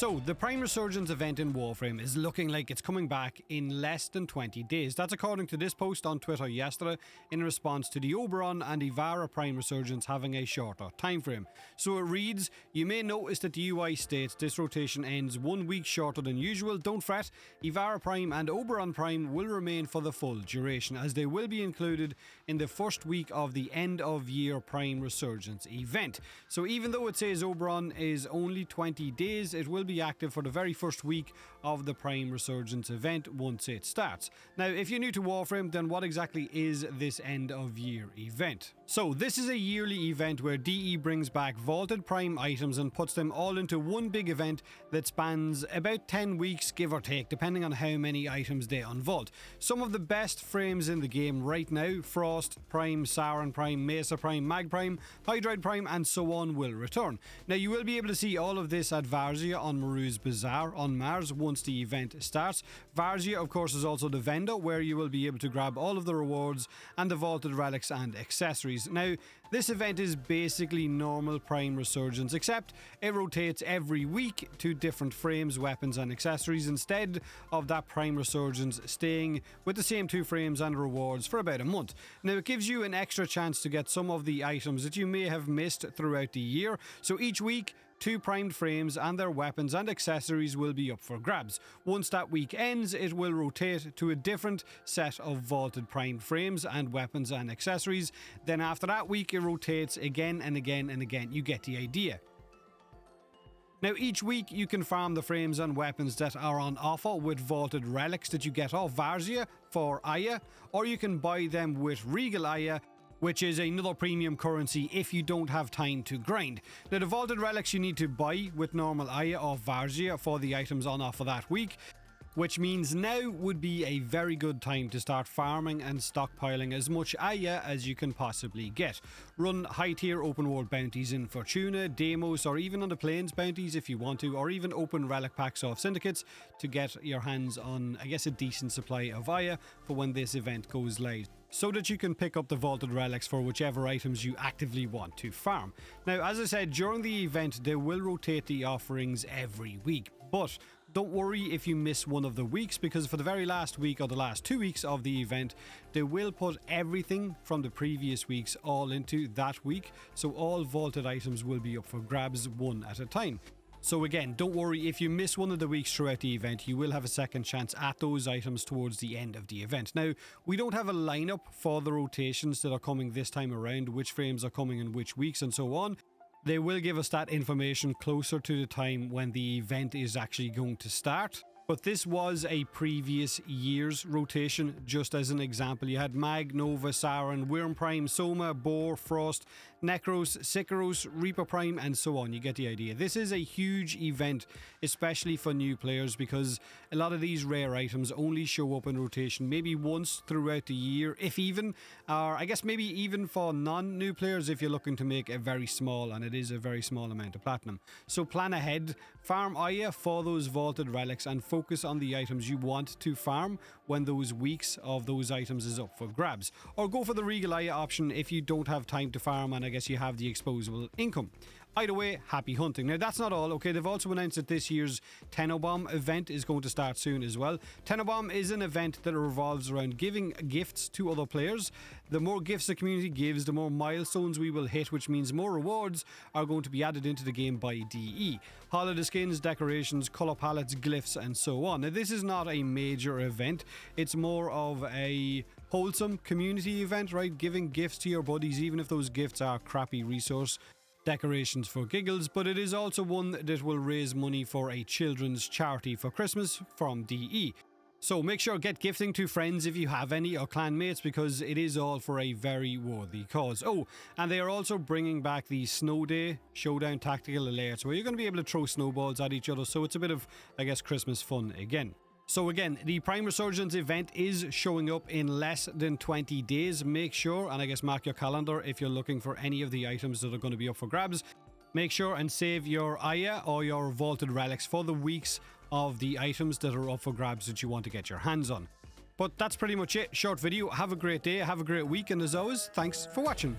So, the Prime Resurgence event in Warframe is looking like it's coming back in less than 20 days. That's according to this post on Twitter yesterday in response to the Oberon and Ivara Prime Resurgence having a shorter time frame. So it reads, you may notice that the UI states this rotation ends 1 week shorter than usual. Don't fret, Ivara Prime and Oberon Prime will remain for the full duration as they will be included in the first week of the end of year Prime Resurgence event. So even though it says Oberon is only 20 days, it will be active for the very first week of the Prime Resurgence event once it starts. Now, if you're new to Warframe, then what exactly is this end of year event? So, this is a yearly event where DE brings back vaulted Prime items and puts them all into one big event that spans about 10 weeks, give or take, depending on how many items they unvault. Some of the best frames in the game right now, Frost Prime, Siren Prime, Mesa Prime, Mag Prime, Hydride Prime, and so on will return. Now, you will be able to see all of this at Varzia on Maru's Bazaar on Mars once the event starts. Varzia, of course, is also the vendor where you will be able to grab all of the rewards and the vaulted relics and accessories. Now, this event is basically normal Prime Resurgence, except it rotates every week to different frames, weapons and accessories instead of that Prime Resurgence staying with the same 2 frames and rewards for about a month. Now, it gives you an extra chance to get some of the items that you may have missed throughout the year, so each week 2 primed frames and their weapons and accessories will be up for grabs. Once that week ends, it will rotate to a different set of vaulted primed frames and weapons and accessories. Then after that week, it rotates again and again and again. You get the idea. Now, each week you can farm the frames and weapons that are on offer with vaulted relics that you get off Varzia for Aya, or you can buy them with Regal Aya, which is another premium currency if you don't have time to grind. Now, the vaulted relics you need to buy with normal Aya off Varzia for the items on offer that week, which means now would be a very good time to start farming and stockpiling as much Aya as you can possibly get. Run high tier open world bounties in Fortuna, Deimos, or even on the Plains bounties if you want to, or even open relic packs off syndicates to get your hands on, I guess, a decent supply of Aya for when this event goes live, so that you can pick up the vaulted relics for whichever items you actively want to farm. Now, as I said, during the event they will rotate the offerings every week, but don't worry if you miss one of the weeks, because for the very last week or the last 2 weeks of the event, they will put everything from the previous weeks all into that week, so all vaulted items will be up for grabs one at a time. So again, don't worry if you miss one of the weeks throughout the event, you will have a second chance at those items towards the end of the event. Now, we don't have a lineup for the rotations that are coming this time around, which frames are coming in which weeks and so on. They will give us that information closer to the time when the event is actually going to start. But this was a previous year's rotation, just as an example. You had Mag, Nova, Siren, Wyrm Prime, Soma, Boar, Frost, Necros, Sikaros, Reaper Prime, and so on. You get the idea. This is a huge event, especially for new players, because a lot of these rare items only show up in rotation maybe once throughout the year, if even, or I guess maybe even for non-new players if you're looking to make a very small, and it is a very small amount of platinum. So plan ahead, farm Aya for those vaulted relics, and focus on the items you want to farm when those weeks of those items is up for grabs. Or go for the Regal Aya option if you don't have time to farm and I guess you have the exposable income. Either way, happy hunting. Now, that's not all, okay? They've also announced that this year's Tennobaum event is going to start soon as well. Tennobaum is an event that revolves around giving gifts to other players. The more gifts the community gives, the more milestones we will hit, which means more rewards are going to be added into the game by DE. Holiday skins, decorations, colour palettes, glyphs, and so on. Now, this is not a major event. It's more of a wholesome community event, right? Giving gifts to your buddies, even if those gifts are crappy resource decorations for giggles, but it is also one that will raise money for a children's charity for Christmas from DE. So make sure get gifting to friends if you have any, or clanmates, because it is all for a very worthy cause. Oh, and they are also bringing back the Snow Day Showdown Tactical Alerts, where you're going to be able to throw snowballs at each other, so it's a bit of, I guess, Christmas fun again. So again, the Prime Resurgence event is showing up in less than 20 days. Make sure, and I guess mark your calendar if you're looking for any of the items that are going to be up for grabs. Make sure and save your Aya or your vaulted relics for the weeks of the items that are up for grabs that you want to get your hands on. But that's pretty much it. Short video. Have a great day, have a great week, and as always, thanks for watching.